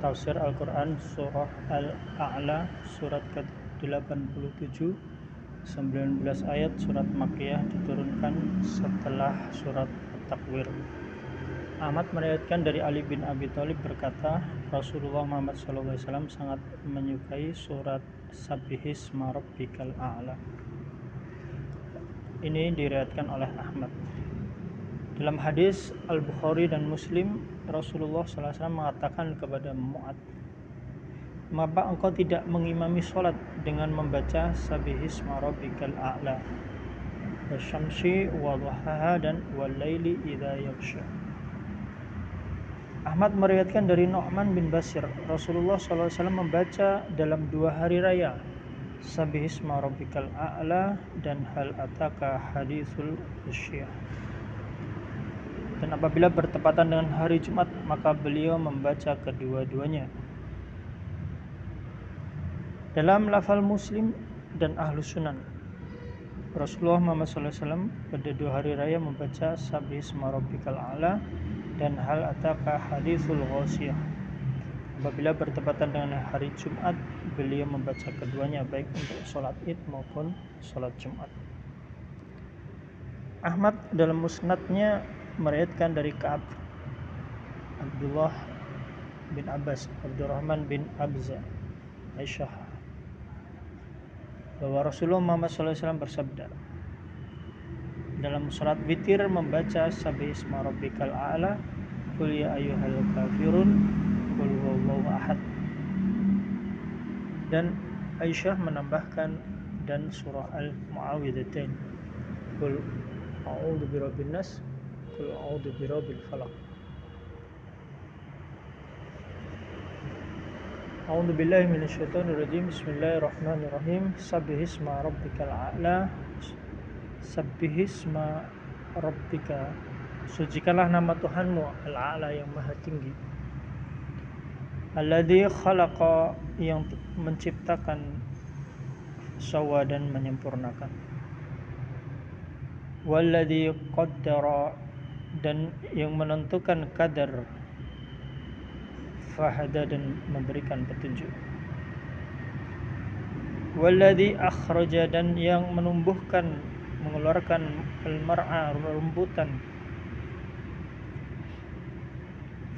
Tafsir Al-Quran Surah Al-A'la surat ke-87, 19 ayat. Surat Makkiyah diturunkan setelah surat At-Takwir. Ahmad meriwayatkan dari Ali bin Abi Thalib berkata, Rasulullah Muhammad SAW sangat menyukai surat Sabbihisma Rabbikal A'la. Ini diriwayatkan oleh Ahmad. Dalam hadis Al-Bukhari dan Muslim, Rasulullah SAW mengatakan kepada Mu'ad, mengapa engkau tidak mengimami sholat dengan membaca Sabbihisma Rabbikal A'la, wasyamsi wadhuhaha dan walaili idza yaghsha. Ahmad meriwayatkan dari Nu'man bin Bashir, Rasulullah SAW membaca dalam 2 hari raya Sabbihisma Rabbikal A'la dan Hal Ataka Haditsul Ghasyiyah. Dan apabila bertepatan dengan hari Jumat, maka beliau membaca kedua-duanya. Dalam lafal Muslim dan Ahlus Sunan, Rasulullah Muhammad SAW pada 2 hari raya membaca Sabbihisma Rabbikal A'la dan Hal Ataka Haditsul Ghasyiyah. Apabila bertepatan dengan hari Jumat, beliau membaca keduanya, baik untuk sholat Id maupun sholat Jumat. Ahmad dalam musnadnya meriwayatkan dari Ka'ab, Abdullah bin Abbas, Abdurrahman bin Abza, Aisyah, bahwa Rasulullah Muhammad SAW bersabda, dalam sholat witir membaca Sabbihisma Rabbikal A'la, Qul ya ayyuhal kafirun, Qul huwallahu ahad. Dan Aisyah menambahkan, dan surah Al-Mu'awwidhatain, Qul a'udzu birabbin nas, Qul a'udzu birabbil falaq. A'udzu billahi minasyaitonir rajim. Bismillahirrahmanirrahim. Sabbihisma rabbikal a'la. Sabbihisma rabbika. Sucikanlah nama Tuhanmu al-a'la, yang maha tinggi. Alladzi khalaqa, yang menciptakan, sawwa dan menyempurnakan. Walladzi qaddara, dan yang menentukan kadar, fahada, dan memberikan petunjuk. Walladzi akhraja, dan yang menumbuhkan, mengeluarkan, al-mar'a, rumputan,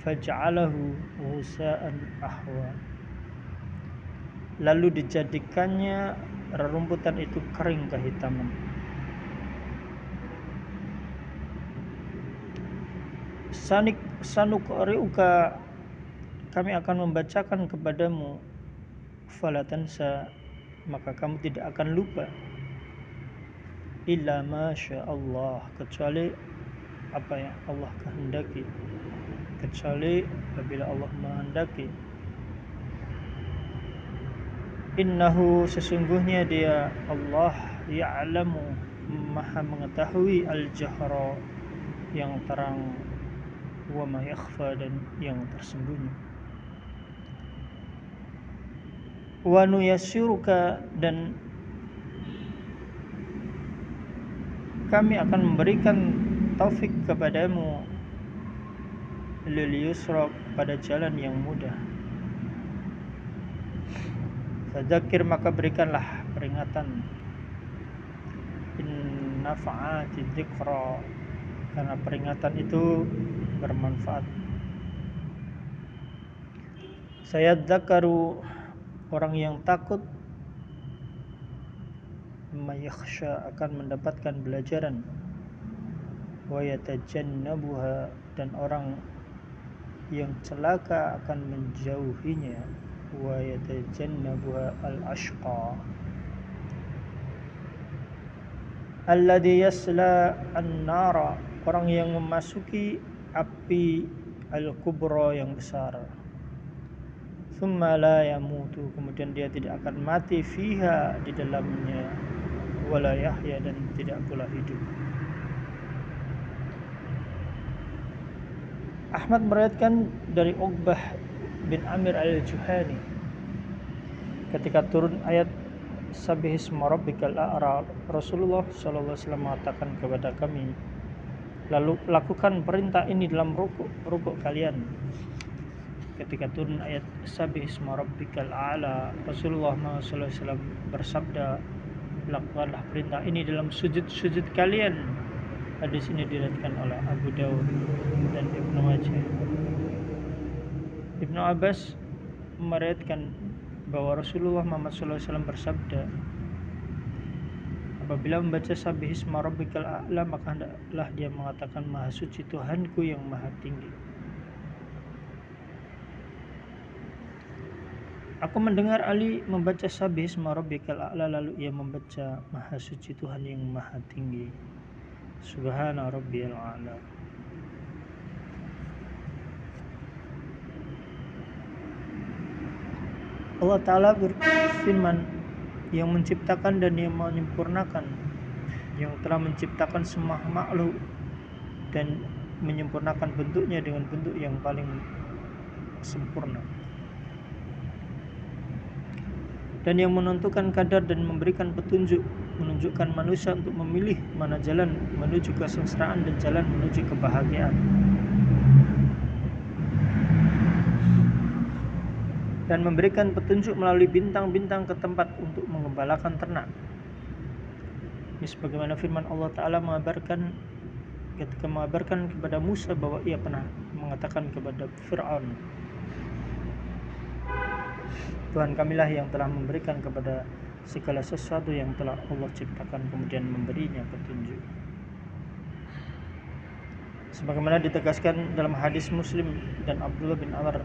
faj'alahu ghusa'an ahwa, lalu dijadikannya rerumputan itu kering kehitaman. Sanuqri'uka, kami akan membacakan kepadamu, fala tansa, maka kamu tidak akan lupa, illa masya Allah, kecuali apa yang Allah kehendaki, kecuali apabila Allah menghendaki. Innahu, sesungguhnya dia Allah, ya'lamu, maha mengetahui, al-jahra, yang terang, wa ma yakhfa, dan yang tersembunyi. Wa nuyassiruka, dan kami akan memberikan taufik kepadamu, lil yusra, pada jalan yang mudah. Fadzakir, maka berikanlah peringatan, in nafa'ati dzikra, karena peringatan itu bermanfaat. Sayadzakaru, orang yang takut, mayakhsha, akan mendapatkan belajaran, wa yatajannabuha, dan orang yang celaka akan menjauhinya, wa yatajannabuha al-ashqa, alladhi yasla an-nara, orang yang memasuki api al-kubra, yang besar. Thumma la yamutu, kemudian dia tidak akan mati, fiha, di dalamnya, wala yahya, dan tidak pula hidup. Ahmad meriwayatkan dari Uqbah bin Amir al-Juhani, ketika turun ayat Sabbihisma Rabbikal A'la, Rasulullah SAW mengatakan kepada kami, lalu lakukan perintah ini dalam rukuk kalian. ketika turun ayat Sabbih isma rabbikal a'la, Rasulullah SAW bersabda, lakukanlah perintah ini dalam sujud-sujud kalian. Hadis ini diriwayatkan oleh Abu Dawud dan Ibnu Majah. Ibnu Abbas meriwayatkan bahwa Rasulullah Muhammad SAW bersabda, apabila membaca Sabbih isma rabbikal a'la, maka hendaklah dia mengatakan, Maha suci Tuhanku yang maha tinggi. Aku mendengar Ali membaca Sabbih isma rabbikal a'la, lalu ia membaca Maha suci Tuhan yang maha tinggi. Subhana rabbiyal a'la. Allah Ta'ala berfirman, yang menciptakan dan yang menyempurnakan, yang telah menciptakan semua makhluk dan menyempurnakan bentuknya dengan bentuk yang paling sempurna, dan yang menentukan kadar dan memberikan petunjuk, menunjukkan manusia untuk memilih mana jalan menuju kesengsaraan dan jalan menuju kebahagiaan, dan memberikan petunjuk melalui bintang-bintang ke tempat untuk mengembalakan ternak. Ini sebagaimana firman Allah Ta'ala ketika mengabarkan kepada Musa bahwa ia pernah mengatakan kepada Fir'aun, Tuhan kamilah yang telah memberikan kepada segala sesuatu yang telah Allah ciptakan, kemudian memberinya petunjuk. Sebagaimana ditegaskan dalam hadis Muslim dan Abdullah bin Amr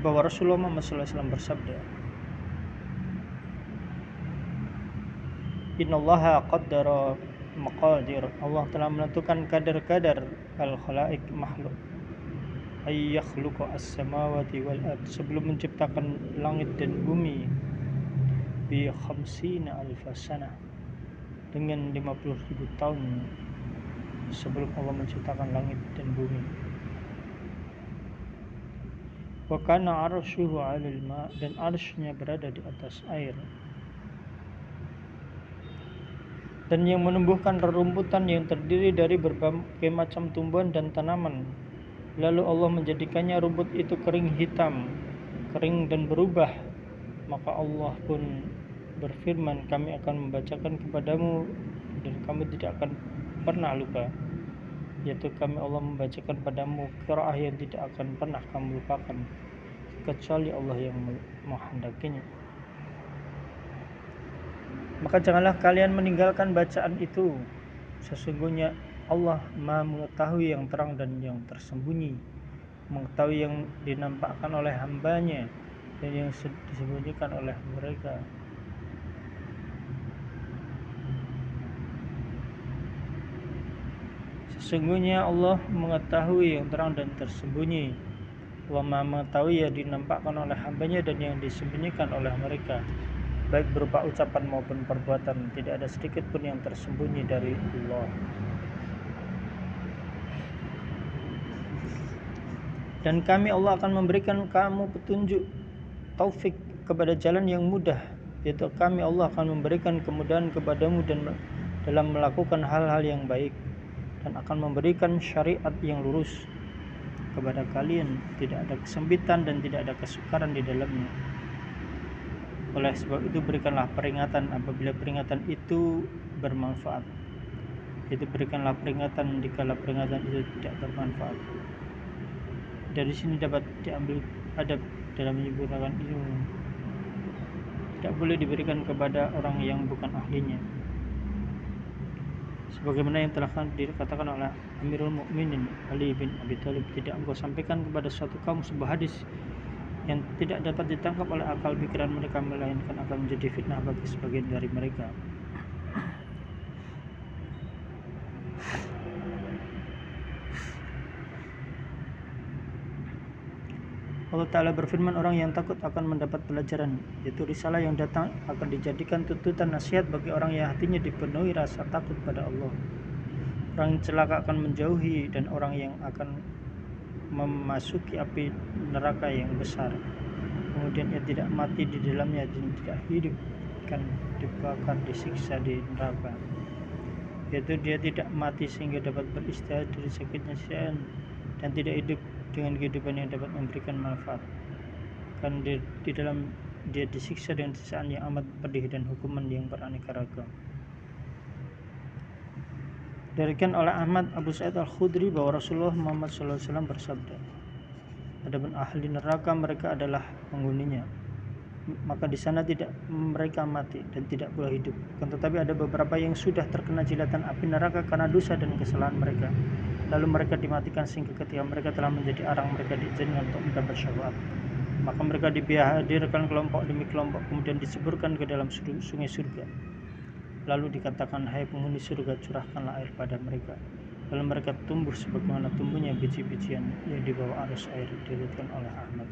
bahwa Rasulullah SAW bersabda, Innallaha qaddara maqadir, Allah telah menentukan kadar-kadar al-khalaiq makhluk, ay yakhluqa as-samawati wal ard, sebelum menciptakan langit dan bumi, bi 50 alf sanah, dengan 50.000 tahun sebelum Allah menciptakan langit dan bumi. Wa kana 'arshuhu 'alal ma', dan arsy-Nya berada di atas air, dan yang menumbuhkan rerumputan yang terdiri dari berbagai macam tumbuhan dan tanaman. Lalu Allah menjadikannya rumput itu kering hitam, kering dan berubah. Maka Allah pun berfirman, kami akan membacakan kepadamu dan kamu tidak akan pernah lupa, yaitu kami Allah membacakan padamu qiraah yang tidak akan pernah kamu lupakan, kecuali Allah yang menghendakinya. Maka janganlah kalian meninggalkan bacaan itu. Sesungguhnya Allah Maha mengetahui yang terang dan yang tersembunyi, mengetahui yang dinampakkan oleh hambanya dan yang disembunyikan oleh mereka. Sesungguhnya Allah mengetahui yang terang dan tersembunyi. Allah Maha mengetahui yang dinampakkan oleh hambanya dan yang disembunyikan oleh mereka, baik berupa ucapan maupun perbuatan. Tidak ada sedikit pun yang tersembunyi dari Allah. Dan kami Allah akan memberikan kamu petunjuk, taufik kepada jalan yang mudah, yaitu kami Allah akan memberikan kemudahan kepadamu dan dalam melakukan hal-hal yang baik, dan akan memberikan syariat yang lurus kepada kalian, tidak ada kesempitan dan tidak ada kesukaran di dalamnya. Oleh sebab itu berikanlah peringatan apabila peringatan itu bermanfaat, yaitu berikanlah peringatan dikala peringatan itu tidak bermanfaat. Dari sini dapat diambil adab dalam menyempurnakan ilmu. Tidak boleh diberikan kepada orang yang bukan ahlinya. Sebagaimana yang telah dikatakan oleh Amirul Mukminin Ali bin Abi Thalib, tidak engkau sampaikan kepada suatu kaum sebuah hadis yang tidak dapat ditangkap oleh akal pikiran mereka, melainkan akan menjadi fitnah bagi sebagian dari mereka. Allah Ta'ala berfirman, orang yang takut akan mendapat pelajaran, yaitu risalah yang datang akan dijadikan tuntutan nasihat bagi orang yang hatinya dipenuhi rasa takut pada Allah. Orang yang celaka akan menjauhi, dan orang yang akan memasuki api neraka yang besar, kemudian ia tidak mati di dalamnya dan tidak hidup, akan dibakar, disiksa di neraka, yaitu dia tidak mati sehingga dapat beristirahat dari sakitnya siang, dan tidak hidup dengan kehidupan yang dapat memberikan manfaat, karena di dalam dia disiksa dengan siksaan yang amat pedih dan hukuman yang beraneka ragam. Diriwayatkan oleh Ahmad Abu Sa'id Al-Khudri bahwa Rasulullah Muhammad SAW bersabda, adapun ahli neraka mereka adalah penghuninya, maka di sana tidak mereka mati dan tidak pula hidup. Tetapi ada beberapa yang sudah terkena jilatan api neraka karena dosa dan kesalahan mereka. Lalu mereka dimatikan sehingga ketika mereka telah menjadi arang, mereka diizinkan untuk mendapat syafaat. Maka mereka dihadirkan kelompok demi kelompok, kemudian diceburkan ke dalam sungai surga. Lalu dikatakan, hai penghuni surga, curahkanlah air pada mereka. Lalu mereka tumbuh sebagaimana tumbuhnya biji-bijian yang dibawa arus air. Diriwayatkan oleh Ahmad.